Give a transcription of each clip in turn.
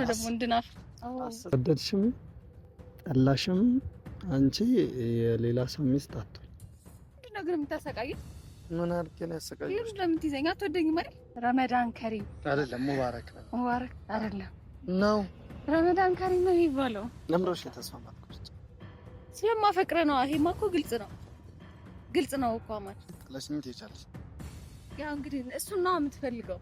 ደግሞ እንድናፍ ወደድሽም ጠላሽም አንቺ የሌላ ሰው ሚስት አትሆኝ። ምንድን ነው ግን የምታሰቃየው? ምን አድርጌ ነው ያሰቃየው? ለምን ትይዘኛ? አትወደኝም አይደል? ረመዳን ከሪም አይደለም፣ ሙባረክ ነው። ሙባረክ አይደለም ነው ረመዳን ከሪም ነው የሚባለው። ለምሮሽ የተስማማት ቆርጭ ስለማፈቅረ ነው። ይሄማ እኮ ግልጽ ነው፣ ግልጽ ነው እኮ ማለት ለስንት ይቻላል። ያው እንግዲህ እሱን ነው የምትፈልገው።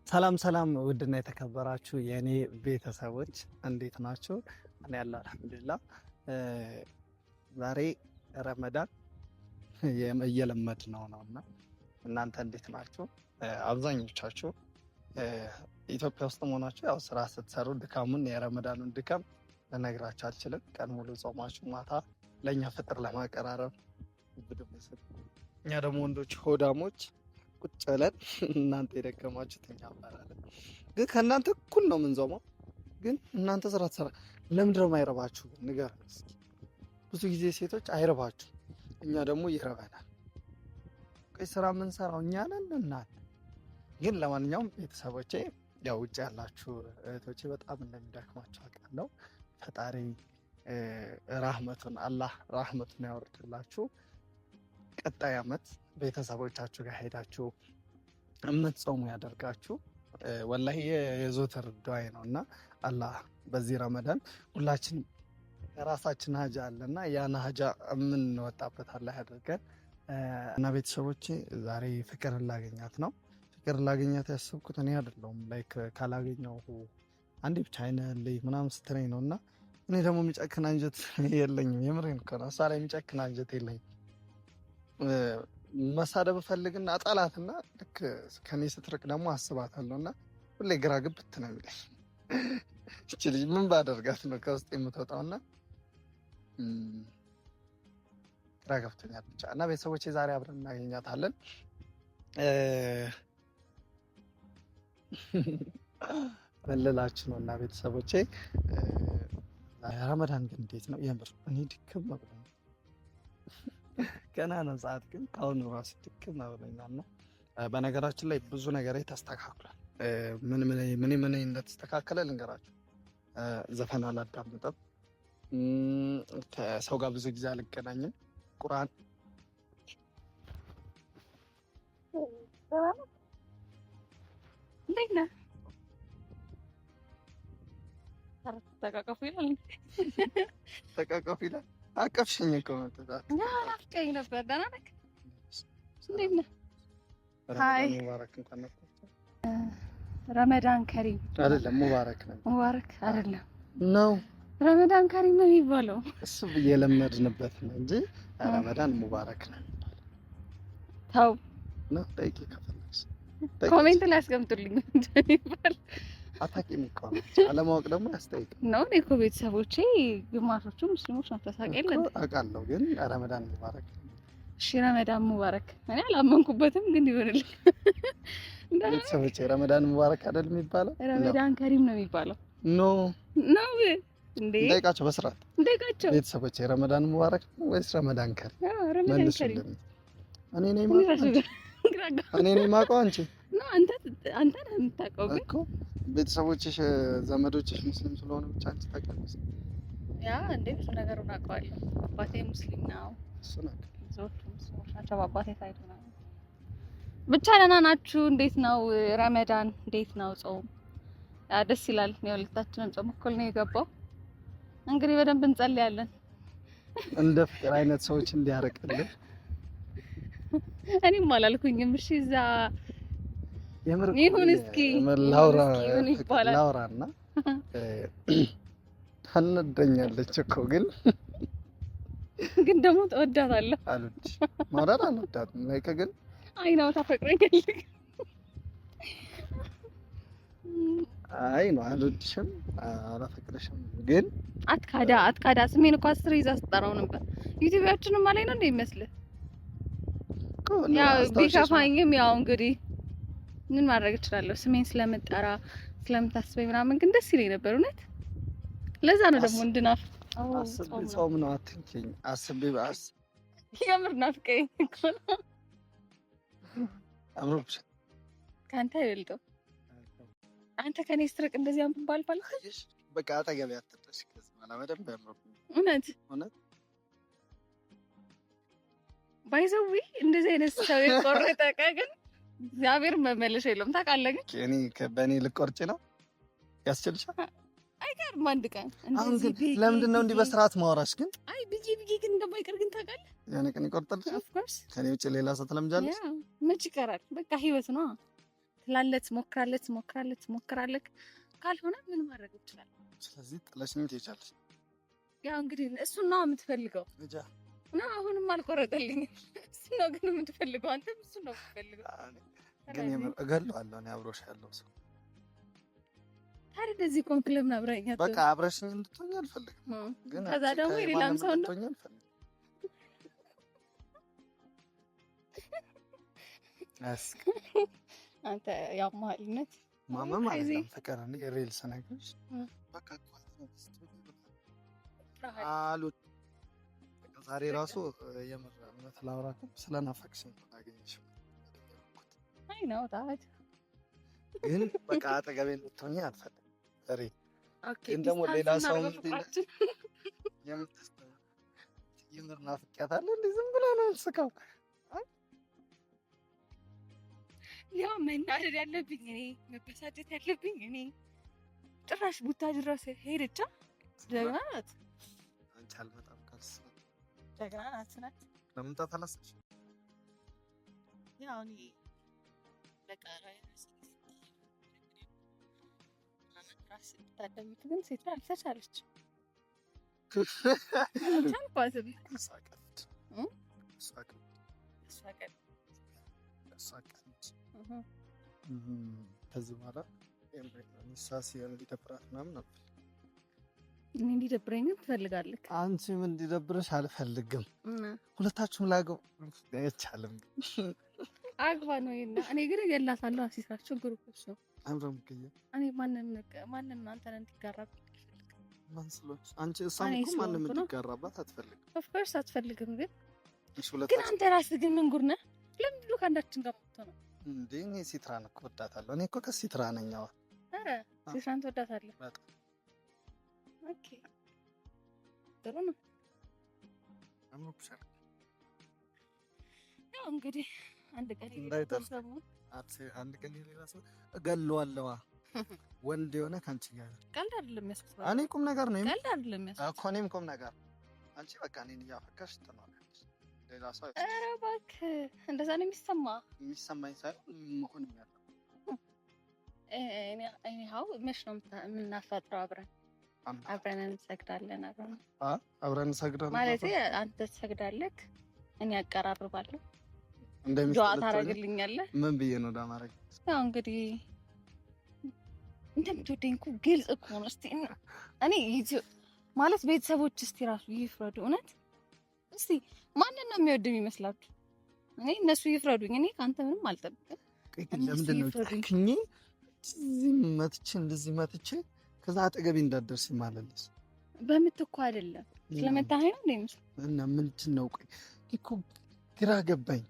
ሰላም ሰላም፣ ውድና የተከበራችሁ የኔ ቤተሰቦች እንዴት ናችሁ? እኔ ያለው አልሐምዱሊላህ። ዛሬ ረመዳን እየለመድ ነውና እናንተ እንዴት ናችሁ? አብዛኞቻችሁ ኢትዮጵያ ውስጥ መሆናችሁ ያው ስራ ስትሰሩ ድካሙን የረመዳኑን ድካም ልነግራችሁ አልችልም። ቀን ሙሉ ጾማችሁ ማታ ለእኛ ፍጥር ለማቀራረብ እኛ ደግሞ ወንዶች ሆዳሞች ቁጭ ብለን እናንተ የደከማችሁት እኛ እንበላለን። ግን ከእናንተ እኩል ነው የምንጾመው። ግን እናንተ ስራ ትሰራ ለምንድን ነው የማይረባችሁ? ንገረን እስኪ። ብዙ ጊዜ ሴቶች አይረባችሁ፣ እኛ ደግሞ ይረበናል። ቆይ ስራ የምንሰራው እኛ ነን እናንተ። ግን ለማንኛውም ቤተሰቦቼ ያው ውጭ ያላችሁ እህቶቼ በጣም እንደሚደክማችሁ አውቃለሁ። ፈጣሪ አላህ ራህመቱን ያወርድላችሁ። ቀጣይ ዓመት ቤተሰቦቻችሁ ጋር ሄዳችሁ የምትጾሙ ያደርጋችሁ። ወላሂ የዘወትር ዱዓዬ ነው እና አላህ በዚህ ረመዳን ሁላችን የራሳችን ሀጃ አለና ያን ሀጃ የምንወጣበት አላህ ያደርገን እና ቤተሰቦቼ ዛሬ ፍቅርን ላገኛት ነው። ፍቅርን ላገኛት ያሰብኩት እኔ አይደለሁም። ላይክ ካላገኘው አንዴ ብቻ አይነልኝ ምናምን ስትለኝ ነው እና እኔ ደግሞ የሚጨክን አንጀት የለኝም። የምሬን እኮ ነው። እሷ ላይ የሚጨክን አንጀት የለኝም። መሳደብ ፈልግና አጣላትና ልክ ከኔ ስትርቅ ደግሞ አስባታለሁ እና ሁሌ ግራ ግብት ነው የሚለኝ። እቺ ልጅ ምን ባደርጋት ነው ከውስጥ የምትወጣውና ግራ ገብቶኛል ብቻ እና ቤተሰቦቼ ዛሬ አብረን እናገኛታለን። በልላችሁ ነው እና ቤተሰቦቼ ረመዳን ግን እንዴት ነው? የምር እኔ ድክም ብሎኛል። ገና ነው ሰዓት ግን ከአሁኑ ራሱ ድክም ብሎኛል እና በነገራችን ላይ ብዙ ነገር ተስተካክሏል። ምን እንደተስተካከለ ልንገራችሁ። ዘፈን አላዳምጥም፣ ከሰው ጋር ብዙ ጊዜ አልገናኝም። ቁርአን እንዴት ነህ? ተቃቀፉ ይላል። ተቃቀፉ ይላል። አቀፍሽኝ እኮ መጥታት ናፍቀኝ ነበር። ደህና ነህ? እንዴት ነህ? ሃይ ሙባረክ እንኳን ነበር። ረመዳን ከሪም አይደለም፣ ሙባረክ ነው። ሙባረክ አይደለም ነው ረመዳን ከሪም ነው የሚባለው። እሱ እየለመድንበት ነው እንጂ ረመዳን ሙባረክ ነው። ታው ነው ጠይቂ ከፈለግሽ ኮሜንት ላይ አስቀምጡልኝ እንደሚባል አታውቂም እኮ አለማወቅ ደግሞ ያስጠይቃል። ነው እኔ እኮ ቤተሰቦቼ ግማሾቹ ሙስሊሞች ናቸው። ታውቂያለሽ? አውቃለሁ፣ ግን ረመዳን ሙባረክ። እሺ ረመዳን ሙባረክ። እኔ አላመንኩበትም፣ ግን ይሆንልኝ። ቤተሰቦቼ ረመዳን ሙባረክ አይደል የሚባለው? ረመዳን ከሪም ነው የሚባለው። ኖ ነው እንዴ? እንጠይቃቸው፣ በስርዓት እንጠይቃቸው። ቤተሰቦቼ ረመዳን ሙባረክ ወይስ ረመዳን ከሪም? ረመዳን ከሪም። እኔ ነኝ የማውቀው አንቺ ነው አንተ ነህ የምታውቀው። ግን እኮ ቤተሰቦችሽ ዘመዶችሽ ሙስሊም ስለሆኑ ብቻ አንቺ ታውቂያለሽ። ያ እንዴ ብዙ ነገሩን አውቀዋለሁ። አባቴ ሙስሊም ነው። እሱ ነው ብዙዎቹ ሙስሊሞች ናቸው። በአባቴ ሳይድ ነው። ብቻ ደህና ናችሁ? እንዴት ነው ረመዳን? እንዴት ነው ጾም? ያ ደስ ይላል። የሁለታችንም ጾም እኩል ነው የገባው። እንግዲህ በደንብ እንጸልያለን እንደ ፍቅር አይነት ሰዎች እንዲያረቅልን። እኔም አላልኩኝም። እሺ እዛ ይሁን እስኪ ላውራና ታነደኛለች እኮ ግን ደግሞ ተወዳታለሁ አሉት። ማውራት አልወዳትም ላይከ ግን አይ ነው ታፈቅረኛለህ። አይ ነው አልወድሽም፣ አላፈቅረሽም ግን አትካዳ ስሜን እኮ 10 ይዛ ስጠራው ነበር። ዩቲዩባችንም አለኝ ነው እንደሚመስልህ። ያው ቢከፋኝም ያው እንግዲህ ምን ማድረግ እችላለሁ? ስሜን ስለምጠራ ስለምታስበኝ ምናምን ግን ደስ ይለኝ ነበር እውነት። ለዛ ነው ደግሞ እንድናፍ አስቤ ጾም ነው አትንኪኝ። አስቤ ባስ የምር ናፍቀኝ እኮ ነው። አምሮብሽ ካንተ አይበልጥም። አንተ ከኔ ስትርቅ እንደዚህ አንባል ባልሽ በቃ አጠገቤ አትደርሽ። ከዚህ በኋላ በደንብ ያምርብኝ። እውነት ባይዘዊ እንደዚህ አይነት ሰው የቆረጠ ዕቃ ግን እግዚአብሔር መመለሻ የለውም። ታውቃለህ ግን እኔ በእኔ ልቆርጭ ነው ያስችልሻል። አይቀርም አንድ ቀን አሁን ግን ለምንድን ነው እንዲህ በስርዓት ማውራሽ? ግን አይ ብዬ ግን እንደማይቀር ግን ታውቃለህ። ያኔ ቀን ይቆርጣል። ኦፍ ኮርስ ከኔ ውጭ ሌላ ሰው ትለምጃለሽ። መች ይቀራል? በቃ ህይወት ነው ትላለች። ሞክራለች ካልሆነ ምን ማድረግ ይችላል? ስለዚህ ጥለሽኝ ትሄጃለሽ። ያው እንግዲህ እሱን ነው የምትፈልገው ነው። አሁንም አልቆረጠልኝም። እሱ ነው ግን የምትፈልገው አንተ እሱ ነው የምትፈልገው። ግን እገለዋለሁ እኔ አብሮሽ ያለው ሰው። ታዲያ እንደዚህ ኮንክለም አብረኛ በቃ አብረሽኝ እንድትሆኝ አልፈልግም። ግን ከዛ ደግሞ የሌላም ሰው ነው አንተ ያው ማልነት ማመም አይደለም ፍቅር እንዴ ሪልስ ነገርሽ በቃ አሉት። ዛሬ ራሱ የምር እውነት ላውራት ስለናፈቅሽኝ ታገኝሽ አይ ነው ታዲያ ግን በቃ አጠገቤ እንድትሆኚ አልፈልግም። ኦኬ ግን ደግሞ ሌላ ሰው የምር ናፍቄያታለሁ። እንዴ ዝም ብላ ነው ስካው ያው መናደድ ያለብኝ እኔ መበሳጨት ያለብኝ እኔ። ጭራሽ ቡታ ድረስ ሄደቻ ጀግና ናት። አንቺ አልመጣም ካልስ ጀግና ናት። ለመምጣት አላሰብሽ? ያው እኔ በቃ ራስ ታደምት ግን ሴት አልተቻለች። ታንኳስብ ከዚህ በኋላ ሳሲ እንዲደብራት ምናምን ነበር። እኔ እንዲደብረኝ ትፈልጋለህ? አንቺ ምን እንዲደብረሽ አልፈልግም። ሁለታችሁም ላገው አይቻልም። አግባ ነው እና እኔ ግን እገላታለሁ። አሲሳቸው ግሩፕስ ነው አምረም ከየ እኔ ማንንም አንተን እንዲጋራብኝ አልፈልግም። ማን ስለሆንሽ አንቺ እሷም እኮ ማንንም እንዲጋራባት አትፈልግም። ኦፍ ኮርስ አትፈልግም። ግን አንተ ራስህ ግን ምን ጉድ ነህ? ለምንድን ነው ከአንዳችን ጋር የምትሆነው እንዴ? እኔ ሲትራን እኮ ወዳታለሁ። እኔ እኮ ከሲትራ ነኝ። ኧረ ሲትራን ትወዳታለህ? በጣም ኦኬ ጥሩ ነው። ያው እንግዲህ አንድ ቀን ሌላ ሰው እገለዋለሁ። ወንድ የሆነ ከአንቺ ጋር ቀልድ አይደለም የሚያስፈልገው። እኔ ቁም ነገር ነው ቀልድ አይደለም የሚያስፈልገው እኮ እኔም ቁም ነገር። አንቺ በቃ እኔን እያፈከርሽ ትኖሪያለሽ። ሌላ ሰው ኧረ እባክህ እንደዛ ነው የሚሰማኝ ሳይሆን መሆን ያለው እኔ ሀው መች ነው የምናፈጥረው? አብረን እንሰግዳለን። አብረን እንሰግዳለን ማለት አንተ ትሰግዳለህ፣ እኔ አቀራርባለሁ። ዱዓ ታደርግልኛለህ። ምን ብዬ ነው ዱዓ ማድረግ? ያው እንግዲህ እንደምትወደኝ እኮ ግልጽ እኮ ነው። እስቲ እኔ ማለት ቤተሰቦች እስቲ ራሱ ይፍረዱ። እውነት እስቲ ማንን ነው የሚወድም ይመስላችሁ? እኔ እነሱ ይፍረዱኝ። እኔ ካንተ ምንም አልጠብቅም። ለምንድን ነው ታክኝ እንደዚህ መትቼ ከዛ አጠገቤ እንዳትደርስ ማለልስ? በምት እኮ አይደለም ስለመታኸኝ ነው እንዴ? እና ምንድን ነው? ቆይ እኮ ግራ ገባኝ።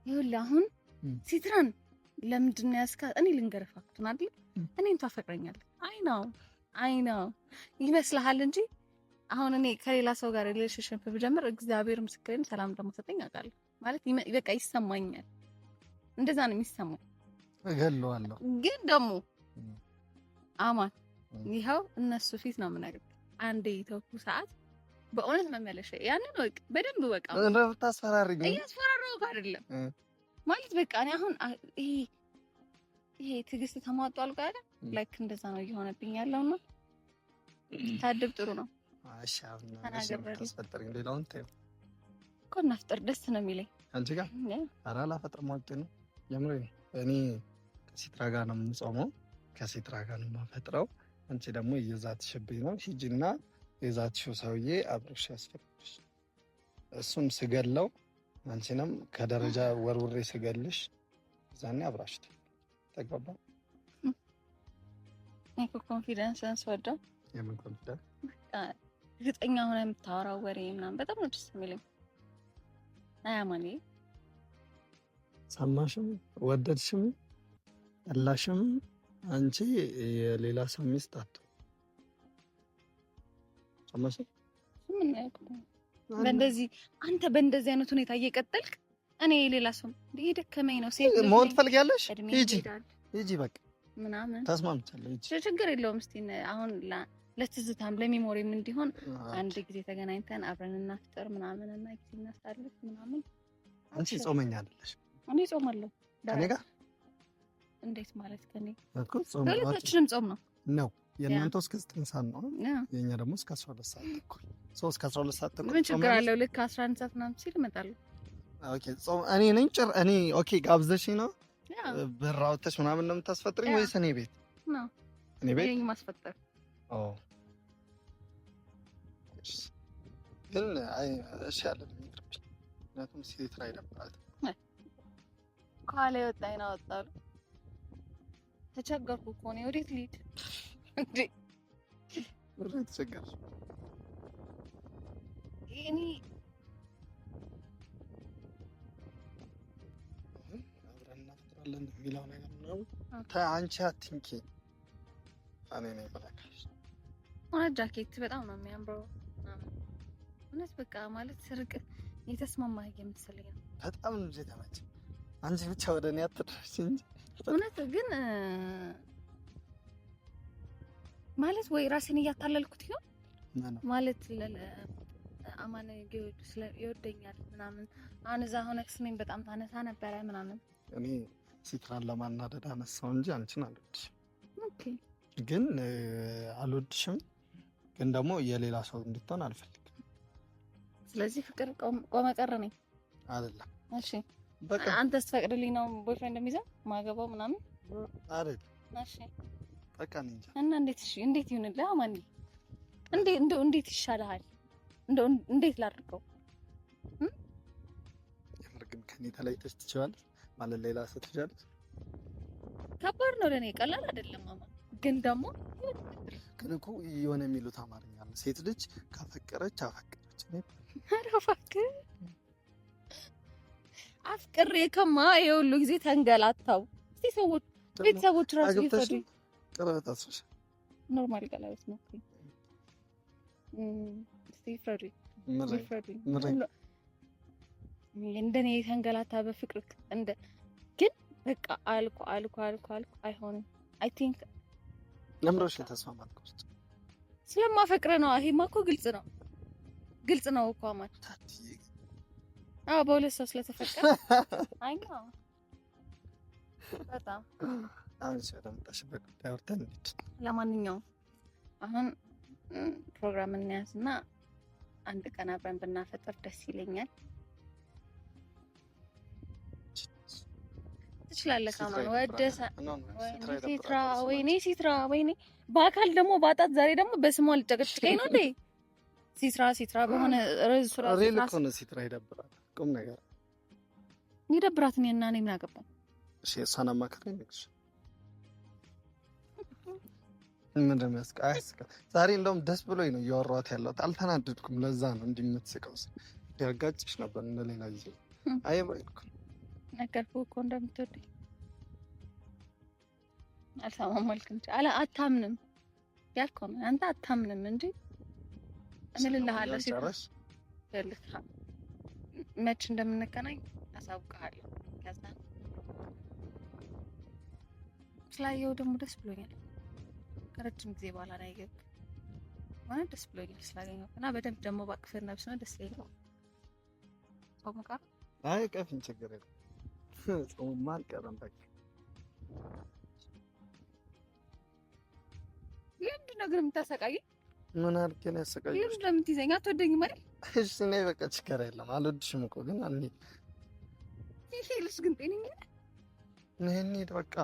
ይኸውልህ አሁን ሲትራን ለምንድን ነው ያስካት? እኔ ልንገርህ ፋክቱን አይደል? እኔን ታፈቅረኛለህ። አይ ነው ይመስልሃል እንጂ አሁን እኔ ከሌላ ሰው ጋር ሪሌሽንሽፕ ብጀምር እግዚአብሔር ምስክሬን ሰላም ደግሞ ሰጠኝ አውቃለሁ። ማለት በቃ ይሰማኛል። እንደዛ ነው የሚሰማኝ። እገለዋለሁ ግን ደግሞ አማን ይኸው እነሱ ፊት ነው የምነግርህ። አንዴ የተውኩ ሰዓት በእውነት መመለሻ ያንን ወቅ በደንብ በቃ ታስፈራሪኝ። እያስፈራራሁህ አይደለም ማለት በቃ እኔ አሁን ይሄ ትዕግስት ተሟጧል ጋር ላይክ እንደዛ ነው እየሆነብኝ ያለውና ታድብ ጥሩ ነው። እሺ አሁን ታስፈጥሪኝ ሌላውን ተይው እኮ እናፍጥር ደስ ነው የሚለኝ አንቺ ጋር። ኧረ አላፈጥርም ወጥ ነው የምሬን። እኔ ከሲትራ ጋር ነው የምጾመው፣ ከሲትራ ጋር ነው የማፈጥረው። አንቺ ደግሞ እየዛትሽብኝ ነው። ሂጂና የዛትሽው ሰውዬ አብሮሽ ያስፈቅድሽ። እሱን ስገለው አንቺንም ከደረጃ ወርውሬ ስገልሽ ዛኔ አብራሽ ተግባባ። እኔ ኮንፊደንስን ስወደው የምን ኮንፊደንስ? እርግጠኛ ሆነ የምታወራው ወሬ ምናምን በጣም ነው ደስ የሚለኝ። አያማኔ ሰማሽም፣ ወደድሽም፣ ጠላሽም አንቺ የሌላ ሰው ሚስት ሰማሽ? ምን ያልኩት በእንደዚህ አንተ በእንደዚህ አይነት ሁኔታ እየቀጠልክ እኔ የሌላ ሰው ደከመኝ ነው ሴት መሆን ትፈልጊያለሽ? ሂጂ በቃ ምናምን ተስማምቻለሁ። ችግር የለውም። እስቲ አሁን ለትዝታም ለሚሞሪም እንዲሆን አንድ ጊዜ ተገናኝተን አብረን እናፍጥር ምናምን እና ጊዜ እናሳልፍ ምናምን። አንቺ ጾመኛ አይደለሽ? እኔ ጾማለሁ። ከኔ ጋር እንዴት ማለት ከኔ እኮ ጾም ሁለታችንም ጾም ነው። የእናንተ እስከ 9 ሰዓት ነው፣ የኛ ደግሞ እስከ 12 ሰዓት ተኩል። እስከ 12 ሰዓት ተኩል ምን ችግር አለው? ልክ 11 ሰዓት ምናምን ሲል እመጣለሁ። ኦኬ ጾም እኔ ነኝ እኔ ኦኬ ጋብዘሽኝ ነው ብር አውጥተሽ ምናምን ነው የምታስፈጥሪኝ ወይስ እኔ ቤት ነው? እኔ ቤት የኔ ማስፈጠር ግን እሺ አይደለም ይቅርብኝ። ምክንያቱም ሴት ላይ ይደብራል። ካለ ወጣኝ ነው ወጣሉ። ተቸገርኩ እኮ ነው። ወዴት ልሂድ እንዴ? ብር ተቸገርሽ? እኔ አብረን እናፍጥራለን የሚለው ነገር ነው። አንቺ አትንኪ። እኔ ነኝ በላካሽ። ጃኬት በጣም ነው የሚያምረው። እውነት በቃ ማለት ስርቅ የተስማማህ የምትሰለኝ ነው። በጣም ነው የተመቸ። አንቺ ብቻ ወደ እኔ አትድረሽ እንጂ እውነት ግን ማለት ወይ ራሴን እያታለልኩት ይሆን ማለት አማን ይወደኛል ምናምን። አሁን እዛ ሆነ ስሜን በጣም ታነሳ ነበረ ምናምን። እኔ ሲትራን ለማናደድ አነሳው እንጂ አንቺን አልወድሽም። ኦኬ ግን አልወድሽም፣ ግን ደግሞ የሌላ ሰው እንድትሆን አልፈልግም። ስለዚህ ፍቅር ቆመ ቀረ ነኝ አይደለም። እሺ በቃ አንተስ ፈቅድልኝ ነው ቦይፍሬንድ እንደሚይዘው ማገባው ምናምን አይደል? እሺ በቃ ነኝ እና እንዴት ይሁንልህ? አማን እንዴት ይሻልሃል? እንዴት ላድርገው? የምር ግን ከኔ ተለይተሽ ትችያለሽ ማለት ሌላ ሰው ትችያለሽ? ከባድ ነው ለኔ፣ ቀላል አይደለም ማማ። ግን ደግሞ ግን እኮ የሆነ የሚሉት አማርኛ አለ፣ ሴት ልጅ ካፈቀረች አፈቀረች ነው። ኧረ እባክህ አፍቅሬ ከማ የሁሉ ጊዜ ተንገላታው። እስቲ ሰዎች ቤተሰቦች ራሱ ይፈዱ። ቀለበት አስፈሽ ኖርማል ቀለበት ነው። እስቲ ይፈዱ። እንደኔ ተንገላታ በፍቅር ግን በቃ አልኩ አይሆንም። አይ ቲንክ ለምሮሽ ተስማማት ኮስት ስለማፈቅረ ነው። ይሄማ እኮ ግልጽ ነው እኮ ማለት በሁለት ሰው ስለተፈቀረ አይ ነው በጣም አንቺ ወደምጣሽበት ጉዳይ ወርተን እንሂድ። ለማንኛውም አሁን ፕሮግራም እናያዝና አንድ ቀን አብረን ብናፈጥር ደስ ይለኛል። ትችላለህ ካማን ወደሰ ሲትራ ወይኔ በአካል ደግሞ ባጣት ዛሬ ደግሞ በስሟ ልጨቀጭቀኝ ነው እንዴ? ሲትራ በሆነ ርዕስ ሲትራ ይደብራል። ቁም ነገር ይደብራት እና እኔ ምን አገባኝ? እሺ እሷን አማክረኝ ነግሽ ምን እንደሚያስቃ ዛሬ እንደውም ደስ ብሎኝ ነው እያወራኋት ያለሁት። አልተናደድኩም። ለዛ ነው እንዲህ የምትስቀው። ያጋጭሽ ነበር እንደሌላ ጊዜ። አይባልኩ ነገርኩህ እኮ እንደምትወደኝ አልሰማም አልክ እንጂ አታምንም ያልከው ነው አንተ አታምንም እንጂ እምልልሃለሁ። ሲትራሽ መች እንደምንገናኝ አሳውቅሃለሁ። ከዛ ስላየው ደግሞ ደስ ብሎኛል። ከረጅም ጊዜ በኋላ ላይ ገብ ማለት ደስ ብሎኛል ስላገኘው እና በደንብ ደግሞ ባቅፈር ነብስ ነው ደስ ይላል። ቆምቃ አይ ቀፍን ችግር የለም። ጾም አልቀረም። በቃ ለምንድን ነው ግን የምታሰቃይ? ምን አድርጌ ነው ያሰቃየሽ? ለምን እንደምትይዘኝ አትወደኝም አይደል? እሺ ነይ በቃ ችግር የለም። አልወድሽም እኮ ግን አንዴ ይሄ ልጅ ግን ጤነኛ ነኝ። በቃ